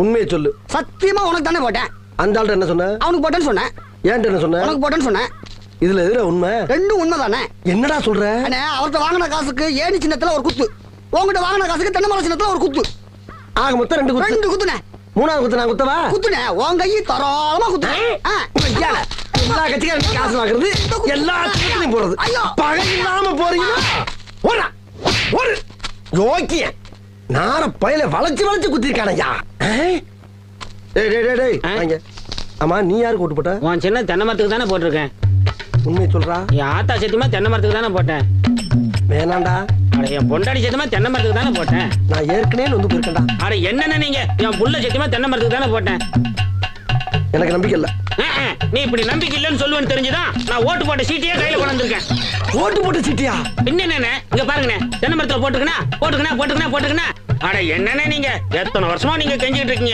உண்மையை சொல்லு. சத்தியமா உனக்கு தானே போட்டேன். அந்த ஆள்கிட்ட என்ன சொன்ன? அவனுக்கு போட்டேன்னு சொன்னேன். ஏன்ட்ட என்ன சொன்ன? உனக்கு போட்டேன்னு சொன்னேன். இதுல எதுல உண்மை? ரெண்டும் உண்மைதானே. என்னடா சொல்ற? அண்ணே, அவர்கிட்ட வாங்கின காசுக்கு ஏணி சின்னத்துல ஒரு குத்து, உங்ககிட்ட வாங்கின காசுக்கு தென்னை மரம் சின்னத்துல ஒரு குத்து. ஆக மொத்தம் 2 குத்து. 2 குத்துனே. மூணாவது குத்து நான் குத்தவா? குத்துனே, உன் கையை தாராளமா குத்து. எல்லா கட்சிக்காரங்க காசு வாங்குறது, எல்லா கட்சியும் போறது. பகை இல்லாம போறீங்க. ஓடா ஓடு. யோக்கிய நார பையில வளைச்சு வளைச்சு குத்திருக்கானயா. டேய் டேய் டேய் டேய் வாங்க. ஆமா, நீ யாருக்கு ஓட்டு போட்ட? உன் சின்ன தென்னை மரத்துக்கு தானே போட்டிருக்கேன். உண்மையை சொல்றா? என் ஆத்தா சத்தியமா தென்னை மரத்துக்கு தானே போட்டேன். வேணாண்டா. அட என் பொண்டாடி சத்தியமா தென்னை மரத்துக்கு தானே போட்டேன். நான் ஏற்கனவே வந்து போயிருக்கேன்டா. அட என்னென்ன நீங்க, என் புள்ள சத்தியமா தென்னை மரத்துக்கு தானே போட்டேன். எனக்கு நம்பிக்கை இல்ல. நீ இப்படி நம்பிக்கை இல்லைன்னு சொல்லுவேன்னு தெரிஞ்சுதான் நான் ஓட்டு போட்ட சீட்டையே கையில கொண்டு வந்திருக்கேன். ஓட்டு போட்ட சீட்டியா? என்னென்ன இங்க பாருங்கண்ணே, தென்னை மரத்துல போட்டுக்கணா போட்டுக்கணா போட்டுக்கணா போட்டுக்கணா. அட என்னென்ன நீங்க, எத்தனை வருஷமா நீங்க கெஞ்சிட்டு இருக்கீங்க.